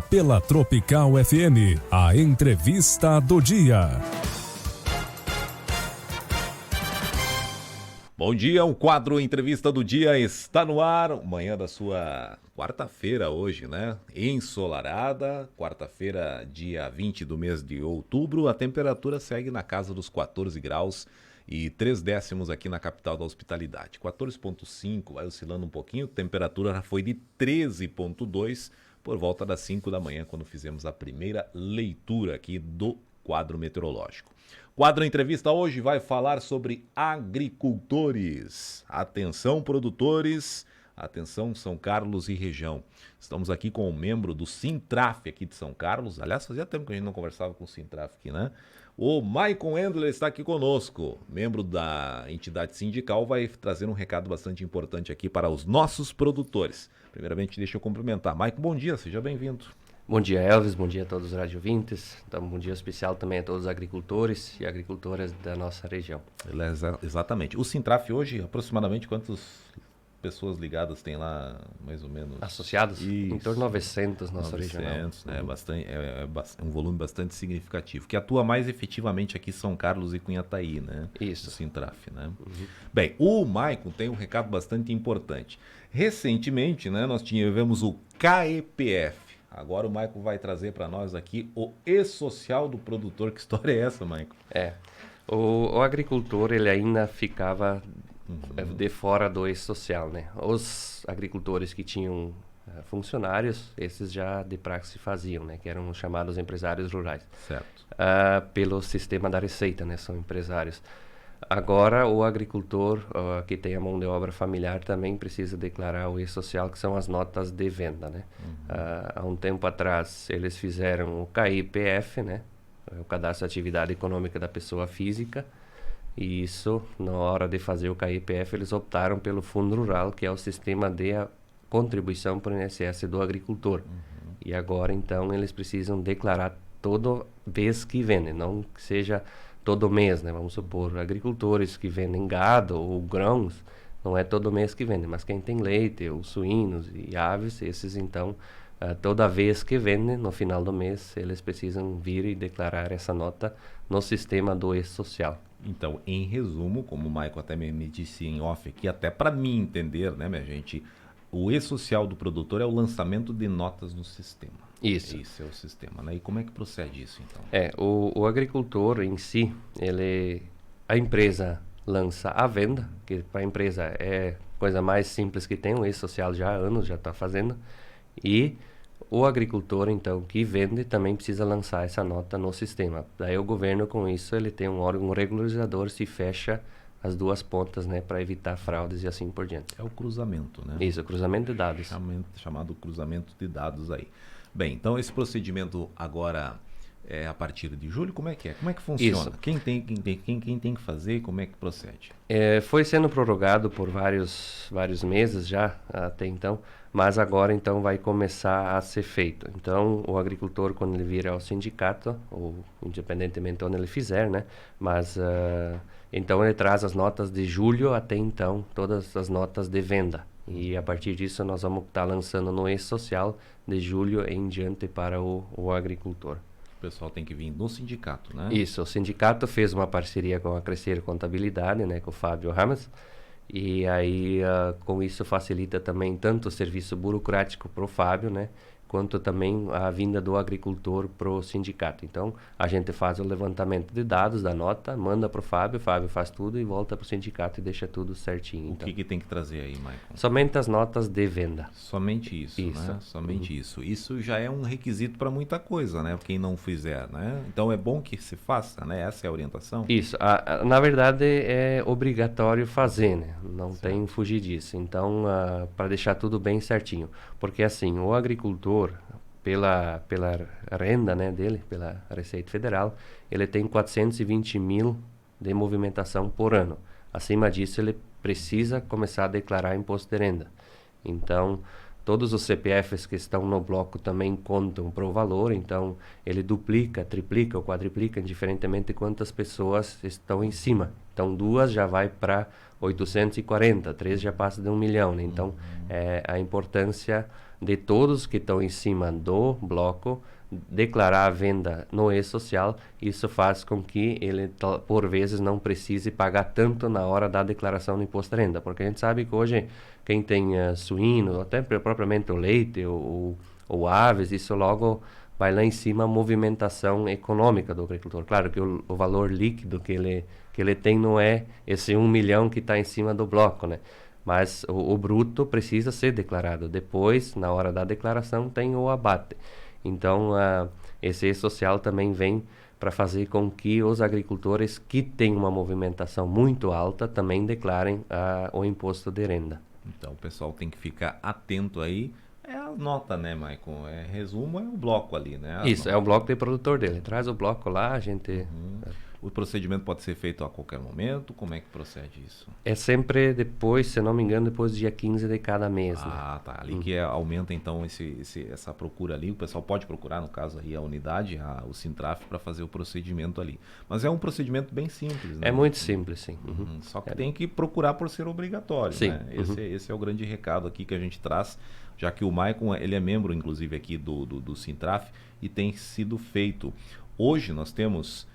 Pela Tropical FM, a entrevista do dia. Bom dia, o quadro Entrevista do Dia está no ar. Manhã da sua quarta-feira hoje, né? Ensolarada, quarta-feira, dia 20 do mês de outubro. A temperatura segue na casa dos 14 graus e 3 décimos aqui na capital da hospitalidade. 14,5, vai oscilando um pouquinho. A temperatura já foi de 13,2 por volta das 5 da manhã, quando fizemos a primeira leitura aqui do quadro meteorológico. Quadro Entrevista hoje vai falar sobre agricultores. Atenção, produtores, atenção, São Carlos e região. Estamos aqui com um membro do Sintraf aqui de São Carlos. Aliás, fazia tempo que a gente não conversava com o Sintraf aqui, né? O Maicon Endler está aqui conosco, membro da entidade sindical, vai trazer um recado bastante importante aqui para os nossos produtores. Primeiramente, deixa eu cumprimentar. Maicon, bom dia, seja bem-vindo. Bom dia, Elvis, bom dia a todos os radiovintes, então, bom dia especial também a todos os agricultores e agricultoras da nossa região. Exatamente. O Sintraf hoje, aproximadamente quantas pessoas ligadas tem lá, mais ou menos? Associados? Isso. Em torno de 900 nossa região. 900, né? É um volume bastante significativo, que atua mais efetivamente aqui em São Carlos e Cunhataí, né? Isso. O Sintraf, né? Bem, o Maicon tem um recado bastante importante. Recentemente, né, nós tivemos o KEPF. Agora o Maicon vai trazer para nós aqui o E-Social do produtor. Que história é essa, Maicon? O agricultor, ele ainda ficava de fora do E-Social, né? Os agricultores que tinham funcionários, esses já de praxe faziam, né? Que eram os chamados empresários rurais. Certo. Pelo sistema da Receita, né? São empresários. Agora, o agricultor que tem a mão de obra familiar também precisa declarar o E-Social, que são as notas de venda, né? Há um tempo atrás, eles fizeram o KIPF, né? O Cadastro de Atividade Econômica da Pessoa Física. E isso, na hora de fazer o KIPF, eles optaram pelo Fundo Rural, que é o sistema de contribuição para o INSS do agricultor. E agora, então, eles precisam declarar toda vez que vendem, não que seja todo mês, né? Vamos supor, agricultores que vendem gado ou grãos, não é todo mês que vendem, mas quem tem leite, ou suínos e aves, esses então, toda vez que vendem, no final do mês, eles precisam vir e declarar essa nota no sistema do E-Social. Então, em resumo, como o Maicon até me disse em off aqui, até para mim entender, né, minha gente, o E-Social do produtor é o lançamento de notas no sistema. Isso. Esse é o sistema, né? E como é que procede isso, então? O agricultor em si, a empresa lança a venda, que para a empresa é a coisa mais simples que tem, o E-Social já há anos já está fazendo, e o agricultor, então, que vende, também precisa lançar essa nota no sistema. Daí o governo, com isso, ele tem um órgão regularizador, se fecha as duas pontas, né, para evitar fraudes e assim por diante. É o cruzamento, né? Isso, o cruzamento de dados. Chamado cruzamento de dados aí. Bem, então esse procedimento agora é a partir de julho, como é que é? Como é que funciona? Isso. Quem tem que fazer e como é que procede? Foi sendo prorrogado por vários meses já até então, mas agora então vai começar a ser feito. Então o agricultor, quando ele vir ao sindicato, ou independentemente onde ele fizer, né? Mas então ele traz as notas de julho até então, todas as notas de venda. E a partir disso nós vamos estar lançando no E-Social de julho em diante para o agricultor. O pessoal tem que vir no sindicato, né? Isso, o sindicato fez uma parceria com a Crescer Contabilidade, né, com o Fábio Ramos, e aí com isso facilita também tanto o serviço burocrático para o Fábio, né, quanto também a vinda do agricultor para o sindicato. Então, a gente faz o levantamento de dados da nota, manda para o Fábio faz tudo e volta para o sindicato e deixa tudo certinho. O que tem que trazer aí, Maicon? Somente as notas de venda. Somente isso, né? Somente isso. Isso já é um requisito para muita coisa, né? Quem não fizer, né? Então, é bom que se faça, né? Essa é a orientação? Isso. Na verdade, é obrigatório fazer, né? Não tem fugir disso. Então, para deixar tudo bem certinho. Porque, assim, o agricultor, pela renda, né, dele, pela Receita Federal, ele tem 420 mil de movimentação por ano. Acima disso, ele precisa começar a declarar imposto de renda. Então, todos os CPFs que estão no bloco também contam para o valor, então ele duplica, triplica ou quadriplica, indiferentemente de quantas pessoas estão em cima. Então, 2 já vai para 840, 3 já passa de 1 milhão, né? Então, a importância de todos que estão em cima do bloco declarar a venda no e-social. Isso faz com que ele, por vezes, não precise pagar tanto na hora da declaração do imposto de renda, porque a gente sabe que hoje quem tem suíno, até propriamente o leite ou aves, isso logo vai lá em cima a movimentação econômica do agricultor. Claro que o valor líquido que ele tem não é esse 1 milhão que está em cima do bloco, né? Mas o bruto precisa ser declarado. Depois, na hora da declaração, tem o abate. Então, esse e-social também vem para fazer com que os agricultores que têm uma movimentação muito alta também declarem o imposto de renda. Então, o pessoal tem que ficar atento aí. É a nota, né, Maicon? Resumo, é o bloco ali, né? Isso, é o bloco de produtor dele. Traz o bloco lá, a gente... O procedimento pode ser feito a qualquer momento? Como é que procede isso? É sempre depois, se não me engano, depois do dia 15 de cada mês. Ah, tá. Ali que aumenta, então, essa procura ali. O pessoal pode procurar, no caso aí, a unidade, o Sintraf, para fazer o procedimento ali. Mas é um procedimento bem simples, né? É muito simples, sim. Só que tem que procurar por ser obrigatório, sim. né? Esse é o grande recado aqui que a gente traz, já que o Maicon, ele é membro, inclusive, aqui do Sintraf, e tem sido feito. Hoje nós temos...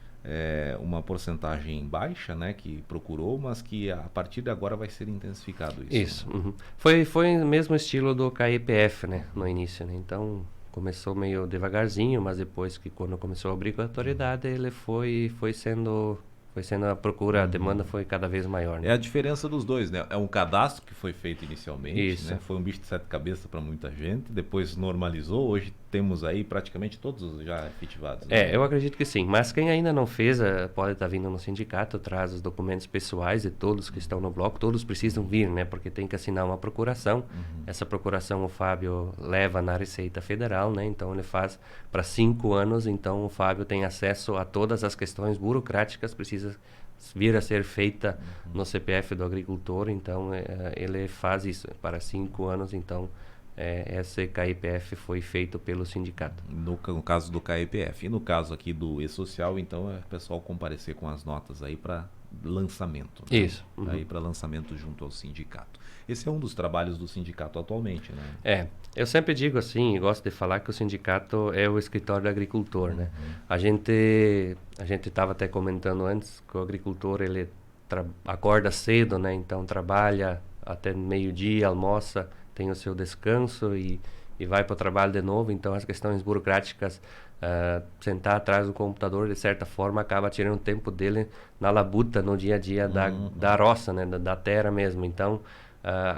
uma porcentagem baixa, né, que procurou, mas que a partir de agora vai ser intensificado isso. Isso. Né? Foi o mesmo estilo do KIPF, né, no início, né? Então começou meio devagarzinho, mas depois que quando começou a obrigatoriedade, ele foi sendo a procura, a demanda foi cada vez maior. Né? É a diferença dos dois, né? É um cadastro que foi feito inicialmente, Isso. Né? Foi um bicho de 7 cabeças para muita gente, depois normalizou, hoje temos aí praticamente todos já efetivados. Né? Eu acredito que sim, mas quem ainda não fez, pode estar vindo no sindicato, traz os documentos pessoais de todos que estão no bloco, todos precisam vir, né? Porque tem que assinar uma procuração, essa procuração o Fábio leva na Receita Federal, né? Então ele faz para 5 anos, então o Fábio tem acesso a todas as questões burocráticas, precisa vir a ser feita no CPF do agricultor, então ele faz isso para 5 anos, então esse KIPF foi feito pelo sindicato. No caso do KIPF. E no caso aqui do E-Social, então é o pessoal comparecer com as notas aí para lançamento. Né? Isso. Aí para lançamento junto ao sindicato. Esse é um dos trabalhos do sindicato atualmente, né? Eu sempre digo assim, e gosto de falar que o sindicato é o escritório do agricultor, né? A gente estava até comentando antes que o agricultor, ele acorda cedo, né? Então trabalha até meio-dia, almoça, tem o seu descanso e vai para o trabalho de novo. Então as questões burocráticas, sentar atrás do computador, de certa forma, acaba tirando tempo dele na labuta, no dia a dia da roça, né? Da terra mesmo. Então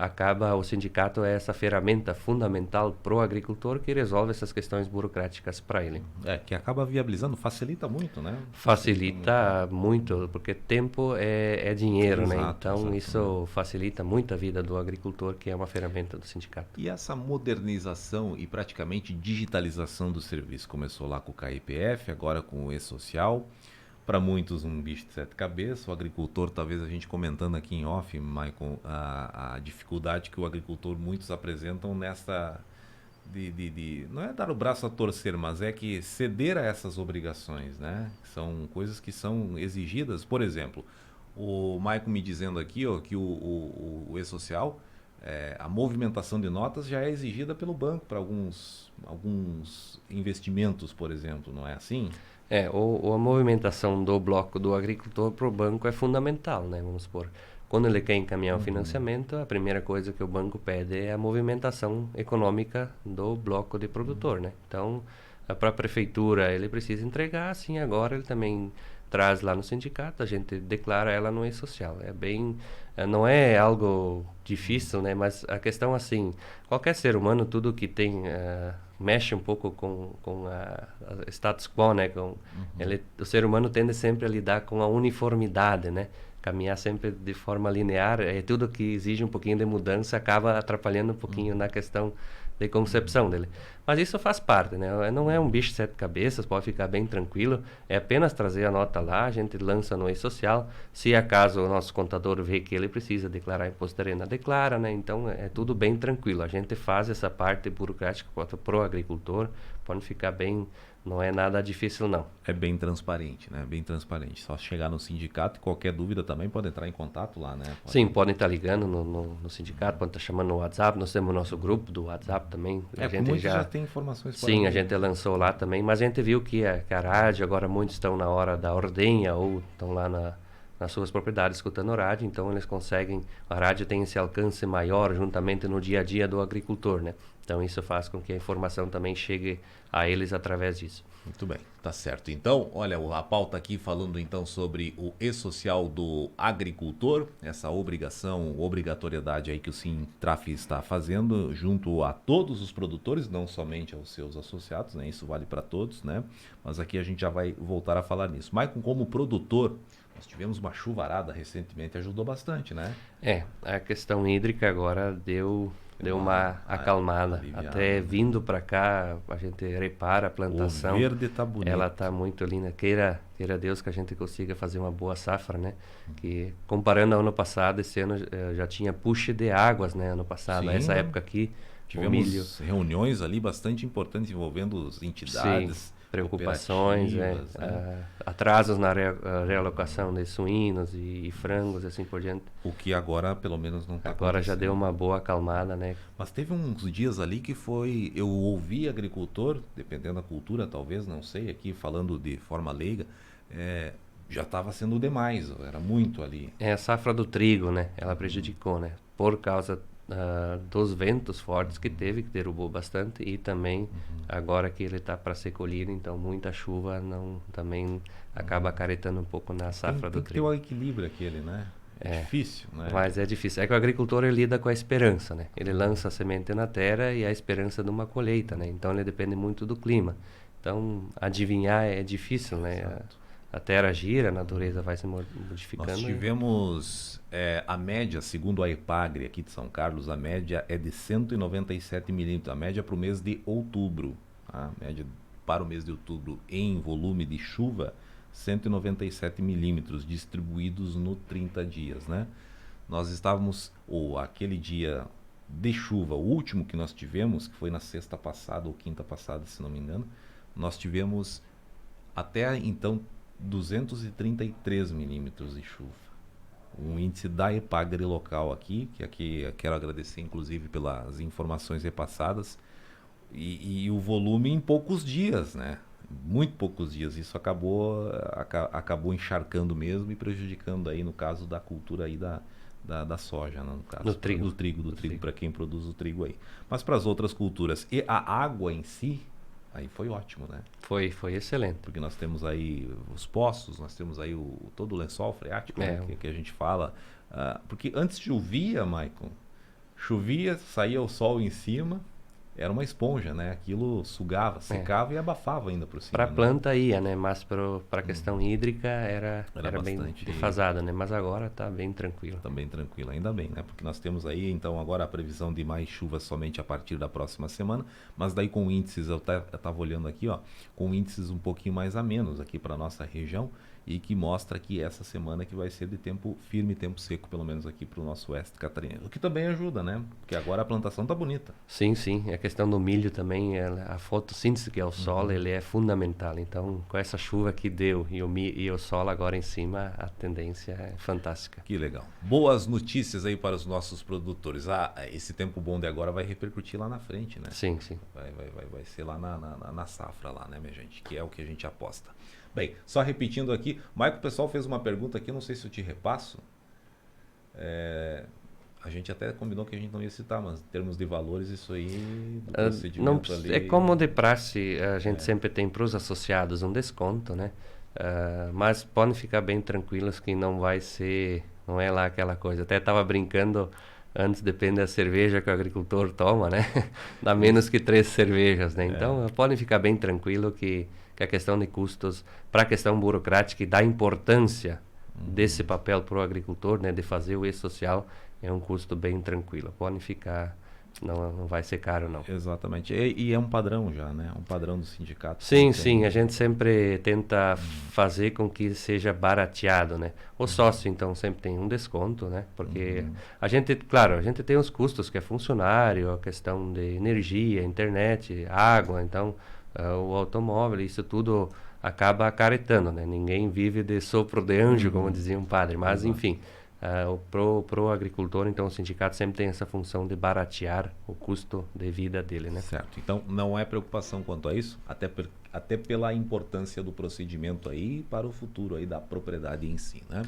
acaba o sindicato é essa ferramenta fundamental para o agricultor que resolve essas questões burocráticas para ele. Que acaba viabilizando, facilita muito, né? Facilita muito, porque tempo é dinheiro, Exato, né? Então exato, isso facilita muito a vida do agricultor, que é uma ferramenta do sindicato. E essa modernização e praticamente digitalização do serviço começou lá com o KIPF, agora com o E-Social. Para muitos um bicho de 7 cabeças, o agricultor, talvez a gente comentando aqui em off, Maicon, a dificuldade que o agricultor, muitos apresentam nessa não é dar o braço a torcer, mas é que ceder a essas obrigações, né? São coisas que são exigidas. Por exemplo, o Maicon me dizendo aqui que o E-Social, a movimentação de notas já é exigida pelo banco para alguns investimentos, por exemplo, não é assim? A movimentação do bloco do agricultor para o banco é fundamental, né? Vamos supor, quando ele quer encaminhar o financiamento, a primeira coisa que o banco pede é a movimentação econômica do bloco de produtor, né? Então, para a prefeitura ele precisa entregar, assim, agora ele também traz lá no sindicato, a gente declara ela no E-Social. Não é algo difícil, né? Mas a questão, assim, qualquer ser humano, tudo que tem... mexe um pouco com a status quo, né? O ser humano tende sempre a lidar com a uniformidade, né? Caminhar sempre de forma linear, tudo que exige um pouquinho de mudança acaba atrapalhando um pouquinho na questão de concepção dele. Mas isso faz parte, né? Não é um bicho de 7 cabeças, pode ficar bem tranquilo. É apenas trazer a nota lá, a gente lança no E-Social. Se acaso o nosso contador vê que ele precisa declarar imposto de renda, declara, né? Então é tudo bem tranquilo. A gente faz essa parte burocrática para o agricultor, pode ficar bem, não é nada difícil não. É bem transparente, né? Bem transparente. Só chegar no sindicato e qualquer dúvida também pode entrar em contato lá, né? Sim, podem estar ligando no sindicato, podem estar chamando no WhatsApp, nós temos o nosso grupo do WhatsApp também. A gente já tem informações. Sim, a gente lançou lá também, mas a gente viu que a rádio, agora muitos estão na hora da ordenha ou estão lá nas suas propriedades escutando rádio, então eles conseguem, a rádio tem esse alcance maior juntamente no dia a dia do agricultor, né? Então isso faz com que a informação também chegue a eles através disso. Muito bem, tá certo. Então, olha, a pauta aqui falando então sobre o E-Social do agricultor, essa obrigatoriedade aí que o Sintraf está fazendo junto a todos os produtores, não somente aos seus associados, né? Isso vale para todos, né? Mas aqui a gente já vai voltar a falar nisso. Maicon, como produtor, nós tivemos uma chuvarada recentemente, ajudou bastante, né? A questão hídrica agora deu uma acalmada. aliviada. Até vindo para cá, a gente repara a plantação. O verde tá bonito. Ela tá muito linda. Queira Deus que a gente consiga fazer uma boa safra, né? Que comparando ao ano passado, esse ano já tinha puxe de águas, né? Ano passado, Sim. nessa época aqui, o milho. Tivemos reuniões ali bastante importantes envolvendo as entidades. Sim, preocupações, cooperativas, né? Atrasos na realocação de suínos e frangos, assim por diante. O que agora pelo menos não está Agora já deu uma boa acalmada, né? Mas teve uns dias ali que foi... Eu ouvi agricultor, dependendo da cultura talvez, não sei, aqui falando de forma leiga, já estava sendo demais, era muito ali. A safra do trigo, né? Ela prejudicou, né? Por causa dos ventos fortes que teve, que derrubou bastante, e também agora que ele está para ser colhido, então muita chuva também acaba acarretando um pouco na safra do tem que ter trigo. o equilíbrio aquele, né? É difícil, né? Mas é difícil. É que o agricultor ele lida com a esperança, né? Ele lança a semente na terra e a esperança de uma colheita, né? Então ele depende muito do clima. Então adivinhar é difícil, né? A terra gira, a natureza vai se modificando. Nós tivemos a média, segundo a EPAGRE aqui de São Carlos, a média é de 197 milímetros, a média para o mês de outubro. A média para o mês de outubro em volume de chuva, 197 milímetros distribuídos no 30 dias, né? Nós estávamos, aquele dia de chuva, o último que nós tivemos, que foi na sexta passada ou quinta passada, se não me engano, nós tivemos até então 233 milímetros de chuva. Um índice da EPAGRE local aqui, que aqui quero agradecer inclusive pelas informações repassadas, e o volume em poucos dias, né? Muito poucos dias. Isso acabou encharcando mesmo e prejudicando aí no caso da cultura aí da soja, né? No caso do trigo para quem produz o trigo aí. Mas para as outras culturas e a água em si, aí foi ótimo, né? Foi excelente. Porque nós temos aí os poços, nós temos aí todo o lençol freático, né? que a gente fala. Porque antes chovia, Maicon, saía o sol em cima, era uma esponja, né? Aquilo sugava, secava e abafava ainda por cima. Para a planta ia, né? Mas para a questão hídrica era bem defasada, né? Mas agora está bem tranquilo. Está bem tranquilo, ainda bem, né? Porque nós temos aí, então, agora a previsão de mais chuvas somente a partir da próxima semana, mas daí com índices, eu estava olhando aqui, ó, com índices um pouquinho mais a menos aqui para nossa região, e que mostra que essa semana que vai ser de tempo firme, tempo seco, pelo menos aqui para o nosso oeste catarinense. O que também ajuda, né? Porque agora a plantação tá bonita. Sim. A questão do milho também, a fotossíntese, que é o solo, ele é fundamental. Então, com essa chuva que deu e o sol agora em cima, a tendência é fantástica. Que legal. Boas notícias aí para os nossos produtores. Esse tempo bom de agora vai repercutir lá na frente, né? Sim. Vai ser lá na safra lá, né, minha gente? Que é o que a gente aposta. Bem, só repetindo aqui, Maicon, o pessoal fez uma pergunta aqui, não sei se eu te repasso. A gente até combinou que a gente não ia citar, mas em termos de valores, isso aí, do procedimento ali... É como de praxe, a gente sempre tem para os associados um desconto, né? Mas podem ficar bem tranquilos que não é lá aquela coisa. Até estava brincando, antes depende da cerveja que o agricultor toma, né? Dá menos que 3 cervejas, né? Então, podem ficar bem tranquilo que a questão de custos, para a questão burocrática e da importância desse papel para o agricultor, né, de fazer o E-Social, é um custo bem tranquilo. Podem ficar, não vai ser caro, não. Exatamente. E é um padrão já, né? Um padrão do sindicato. Sim. A gente sempre tenta fazer com que seja barateado, né? O sócio, então, sempre tem um desconto, né? Porque a gente tem os custos, que é funcionário, a questão de energia, internet, água, então... o automóvel, isso tudo acaba acarretando, né? Ninguém vive de sopro de anjo, como dizia um padre, mas enfim, pro agricultor, então o sindicato sempre tem essa função de baratear o custo de vida dele, né? Certo. Então, não é preocupação quanto a isso, até pela importância do procedimento aí para o futuro aí da propriedade em si, né?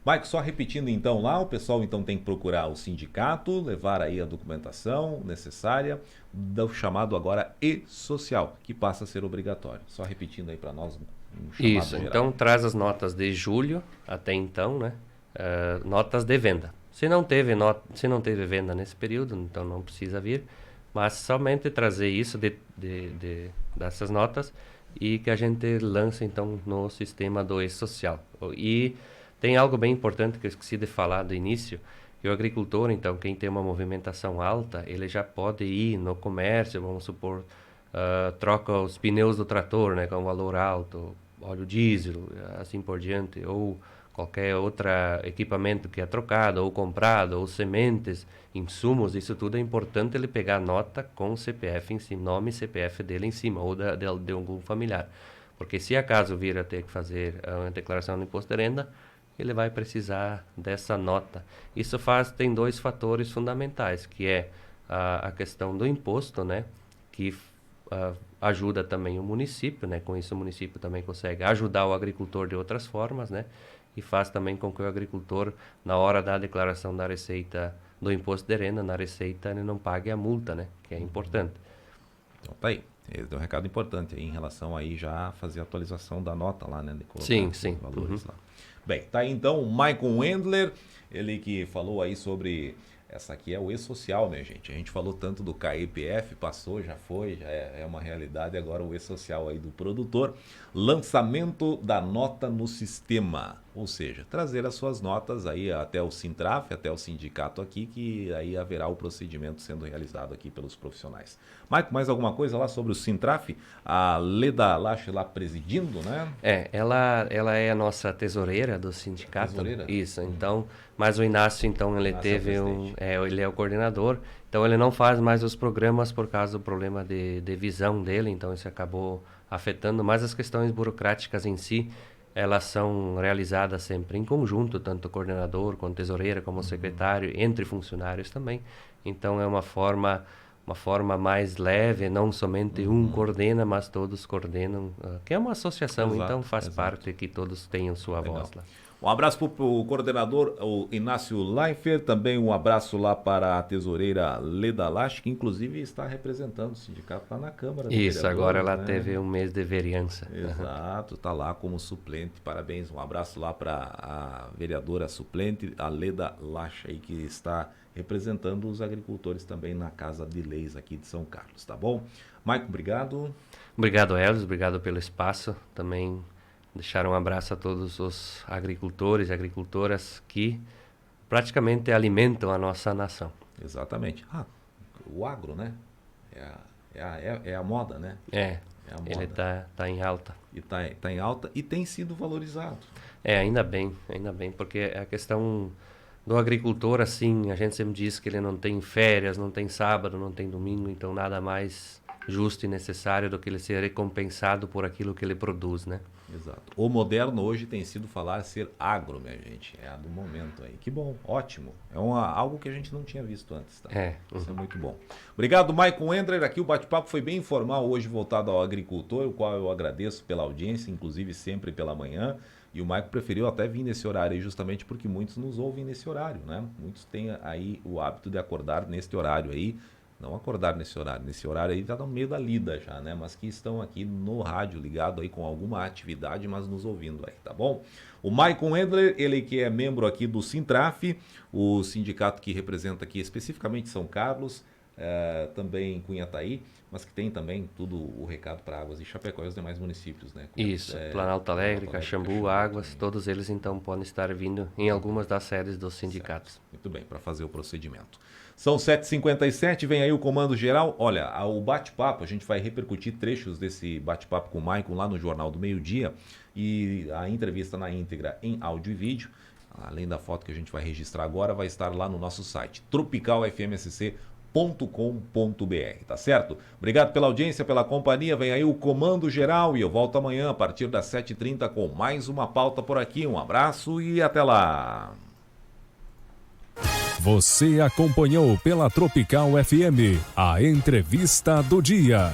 Mike, só repetindo então lá, o pessoal então tem que procurar o sindicato, levar aí a documentação necessária do chamado agora e-social, que passa a ser obrigatório. Só repetindo aí para nós um chamado Isso, geral. então traz as notas de julho até então, né? Notas de venda. Se não teve venda nesse período, então não precisa vir, mas somente trazer isso dessas notas e que a gente lança então no sistema do e-social. E tem algo bem importante que eu esqueci de falar do início, que o agricultor, então, quem tem uma movimentação alta, ele já pode ir no comércio, vamos supor, troca os pneus do trator, né, com valor alto, óleo diesel, assim por diante, ou qualquer outro equipamento que é trocado ou comprado, ou sementes, insumos, isso tudo é importante ele pegar a nota com o CPF em cima, nome e CPF dele em cima, ou de algum familiar. Porque se acaso vir a ter que fazer a declaração de imposto de renda, ele vai precisar dessa nota. Isso tem dois fatores fundamentais, que é a questão do imposto, né, que ajuda também o município, né, com isso o município também consegue ajudar o agricultor de outras formas, né, e faz também com que o agricultor, na hora da declaração da receita do imposto de renda, na receita ele não pague a multa, né, que é importante. Então tá aí. Ele deu um recado importante aí em relação aí já fazer a atualização da nota lá, né? De colocar Sim. os valores lá. Bem, tá aí então o Michael Wendler, ele que falou aí sobre... Essa aqui é o e-social, minha gente. A gente falou tanto do KEPF, passou, já foi, já é uma realidade. Agora o e-social aí do produtor. Lançamento da nota no sistema. Ou seja, trazer as suas notas aí até o Sintraf, até o sindicato aqui, que aí haverá o procedimento sendo realizado aqui pelos profissionais. Maico, mais alguma coisa lá sobre o Sintraf? A Leda Lache lá presidindo, né? Ela é a nossa tesoureira do sindicato. Tesoureira? Isso, então... Mas o Inácio, então, ele teve ele é o coordenador, então ele não faz mais os programas por causa do problema de visão dele, então isso acabou afetando, mas as questões burocráticas em si, elas são realizadas sempre em conjunto, tanto o coordenador, como tesoureira, como secretário, entre funcionários também, então é uma forma mais leve, não somente um coordena, mas todos coordenam, que é uma associação, então faz parte que todos tenham sua voz lá. Um abraço para o coordenador, o Inácio Leifert, também um abraço lá para a tesoureira Leda Lache, que inclusive está representando o sindicato lá na Câmara. Isso, agora ela teve um mês de vereança. Exato, está lá como suplente, parabéns, um abraço lá para a vereadora suplente, a Leda Lache, aí, que está representando os agricultores também na Casa de Leis aqui de São Carlos, tá bom? Maicon, obrigado. Obrigado, Elos, obrigado pelo espaço, também... Deixar um abraço a todos os agricultores e agricultoras que praticamente alimentam a nossa nação. Exatamente. O agro, né? É a moda, né? É a moda. Ele tá em alta. E tá em alta e tem sido valorizado. Ainda bem, porque a questão do agricultor, assim, a gente sempre diz que ele não tem férias, não tem sábado, não tem domingo, então nada mais justo e necessário do que ele ser recompensado por aquilo que ele produz, né? Exato. O moderno hoje tem sido falar ser agro, minha gente. É a do momento aí. Que bom, ótimo. É algo que a gente não tinha visto antes, tá? Isso é muito bom. Obrigado, Michael Wendler. Aqui o bate-papo foi bem informal hoje, voltado ao agricultor, o qual eu agradeço pela audiência, inclusive sempre pela manhã. E o Michael preferiu até vir nesse horário aí, justamente porque muitos nos ouvem nesse horário, né? Muitos têm aí o hábito de acordar neste horário aí. Não acordar nesse horário aí tá no meio da lida já, né? Mas que estão aqui no rádio ligado aí com alguma atividade, mas nos ouvindo aí, tá bom? O Michael Wendler, ele que é membro aqui do Sintraf, o sindicato que representa aqui especificamente São Carlos, também Cunhataí, mas que tem também tudo o recado para Águas e Chapecó e os demais municípios, né? Isso, Planalto Alegre, Caxambu, Águas, todos eles então podem estar vindo em algumas das sedes dos sindicatos. Certo. Muito bem, para fazer o procedimento. São 7h57, vem aí o comando geral. Olha, o bate-papo, a gente vai repercutir trechos desse bate-papo com o Maicon lá no Jornal do Meio-Dia e a entrevista na íntegra em áudio e vídeo, além da foto que a gente vai registrar agora, vai estar lá no nosso site, tropicalfmsc.com.br. tá certo? Obrigado pela audiência, pela companhia. Vem aí o Comando Geral e eu volto amanhã a partir das 7h30 com mais uma pauta por aqui. Um abraço e até lá. Você acompanhou pela Tropical FM a entrevista do dia.